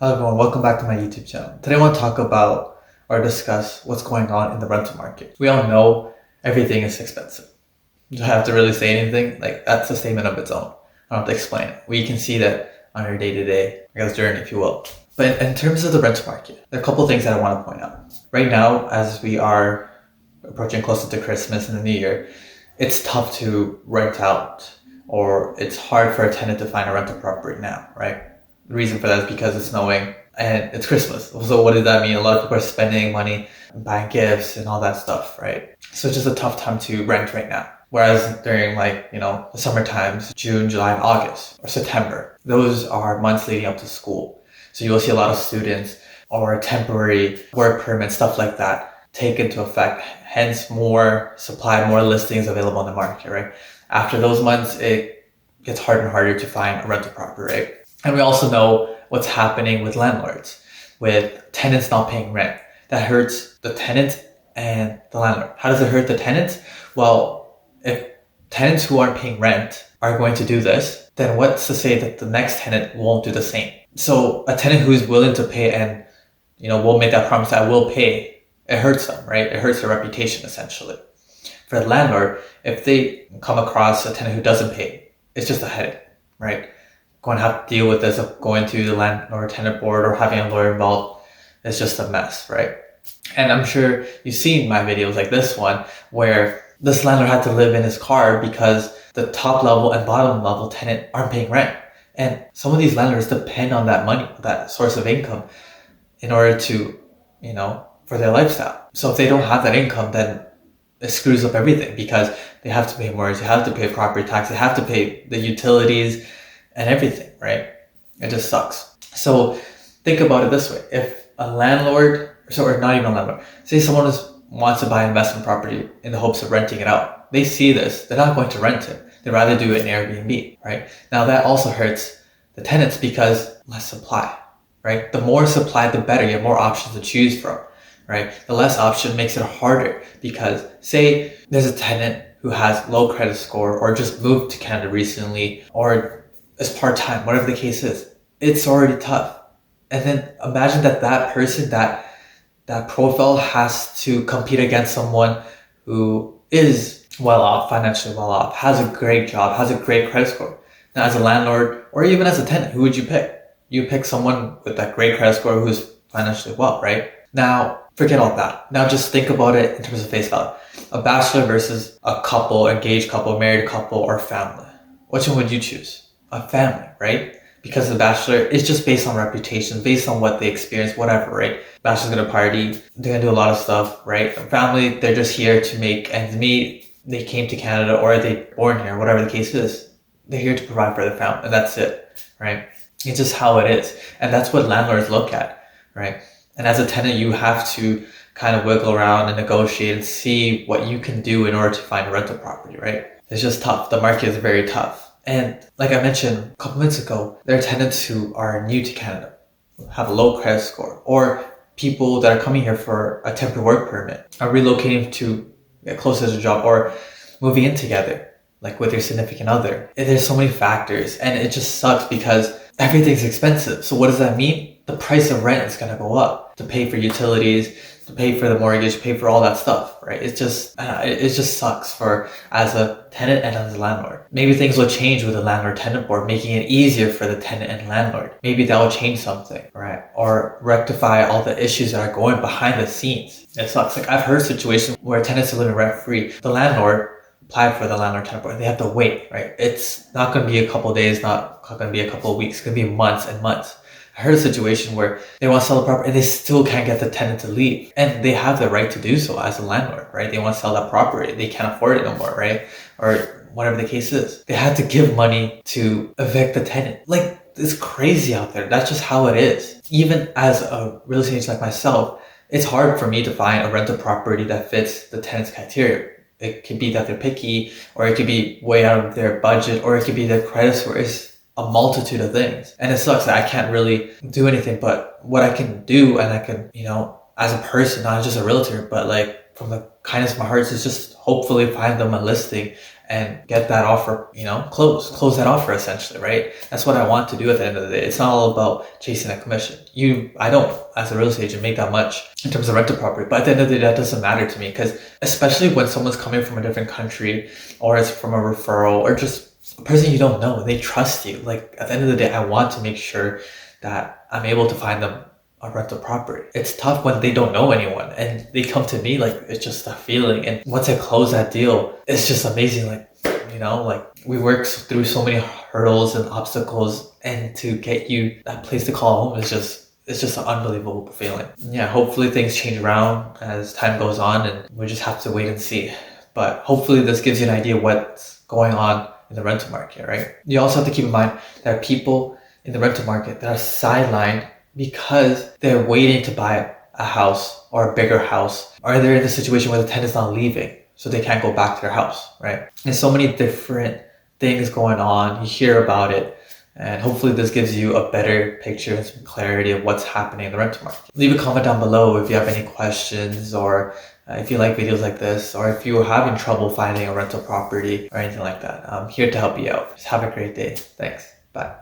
Hello everyone, welcome back to my YouTube channel. Today I want to talk about or discuss what's going on in the rental market. We all know everything is expensive. You don't have to really say anything, like that's a statement of its own. I don't have to explain it. We can see that on your day-to-day, I guess, journey, if you will. But in terms of the rental market, there are a couple things that I want to point out. Right now, as we are approaching closer to Christmas and the New Year, it's tough to rent out, or it's hard for a tenant to find a rental property now, right? The reason for that is because it's snowing and it's Christmas. So what does that mean? A lot of people are spending money, buying gifts and all that stuff, right? So it's just a tough time to rent right now. Whereas during the summer times, June, July, and August, or September, those are months leading up to school. So you'll see a lot of students or temporary work permits, stuff like that, take into effect. Hence more supply, more listings available on the market, right? After those months, it gets harder and harder to find a rental property, right? And we also know what's happening with landlords, with tenants not paying rent. That hurts the tenant and the landlord. How does it hurt the tenants? Well, if tenants who aren't paying rent are going to do this, then what's to say that the next tenant won't do the same? So a tenant who is willing to pay and will make that promise that will pay, it hurts them, right? It hurts their reputation essentially. For the landlord, if they come across a tenant who doesn't pay, it's just a headache, right? Going to have to deal with this of going to the Landlord Tenant Board or having a lawyer involved. It's just a mess, right? And I'm sure you've seen my videos like this one where this landlord had to live in his car because the top level and bottom level tenant aren't paying rent. And some of these landlords depend on that money, that source of income in order to, for their lifestyle. So if they don't have that income, then it screws up everything because they have to pay mortgage, they have to pay property tax, they have to pay the utilities and everything, right? It just sucks. So think about it this way. If a landlord, or not even a landlord, say someone wants to buy an investment property in the hopes of renting it out. They see this, they're not going to rent it. They'd rather do it in Airbnb, right? Now that also hurts the tenants because less supply, right? The more supply, the better. You have more options to choose from, right? The less option makes it harder because say there's a tenant who has low credit score or just moved to Canada recently or is part-time, whatever the case is, it's already tough. And then imagine that person, that profile has to compete against someone who is well off, financially well off, has a great job, has a great credit score. Now as a landlord or even as a tenant, who would you pick? You pick someone with that great credit score who's financially well, right? Now forget all that. Now just think about it in terms of face value. A bachelor versus a couple, engaged couple, married couple, or family. Which one would you choose? A family, right? Because the bachelor is just based on reputation, based on what they experience, whatever, right? Bachelor's gonna party, they're gonna do a lot of stuff, right? A family, they're just here to make ends meet. They came to Canada or they born here, whatever the case is. They're here to provide for their family, and that's it, right? It's just how it is. And that's what landlords look at, right? And as a tenant, you have to kind of wiggle around and negotiate and see what you can do in order to find a rental property, right? It's just tough. The market is very tough. And like I mentioned a couple minutes ago, there are tenants who are new to Canada, have a low credit score, or people that are coming here for a temporary work permit, are relocating to get closer to a job, or moving in together, like with your significant other. And there's so many factors, and it just sucks because everything's expensive. So what does that mean? The price of rent is going to go up to pay for utilities, to pay for the mortgage, pay for all that stuff, right? It just sucks for as a tenant and as a landlord. Maybe things will change with the Landlord Tenant Board, making it easier for the tenant and landlord. Maybe that will change something, right? Or rectify all the issues that are going behind the scenes. It sucks. Like I've heard situations where tenants are living rent free. The landlord applied for the Landlord Tenant Board. They have to wait, right? It's not going to be a couple of days, not going to be a couple of weeks. It's going to be months and months. I heard a situation where they want to sell the property and they still can't get the tenant to leave. And they have the right to do so as a landlord, right? They want to sell that property. They can't afford it no more, right? Or whatever the case is. They had to give money to evict the tenant. Like, it's crazy out there. That's just how it is. Even as a real estate agent like myself, it's hard for me to find a rental property that fits the tenant's criteria. It could be that they're picky, or it could be way out of their budget, or it could be their credit score is a multitude of things. And it sucks that I can't really do anything, but what I can do, and I can, as a person, not just a realtor, but like from the kindness of my heart, is just hopefully find them a listing and get that offer, close that offer essentially, right? That's what I want to do at the end of the day. It's not all about chasing a commission. I don't, as a real estate agent, make that much in terms of rental property, but at the end of the day, that doesn't matter to me, because especially when someone's coming from a different country, or it's from a referral, or just a person you don't know, they trust you. Like, at the end of the day, I want to make sure that I'm able to find them a rental property. It's tough when they don't know anyone and they come to me, like, it's just a feeling. And once I close that deal, it's just amazing. Like, we work through so many hurdles and obstacles, and to get you that place to call home is just an unbelievable feeling. Yeah, hopefully things change around as time goes on, and we just have to wait and see. But hopefully this gives you an idea what's going on in the rental market, right? You also have to keep in mind there are people in the rental market that are sidelined because they're waiting to buy a house or a bigger house, or they're in the situation where the tenant's not leaving, so they can't go back to their house, right? There's so many different things going on. You hear about it, and hopefully this gives you a better picture and some clarity of what's happening in the rental market. Leave a comment down below if you have any questions, or if you like videos like this, or if you're having trouble finding a rental property or anything like that. I'm here to help you out. Just have a great day. Thanks. Bye.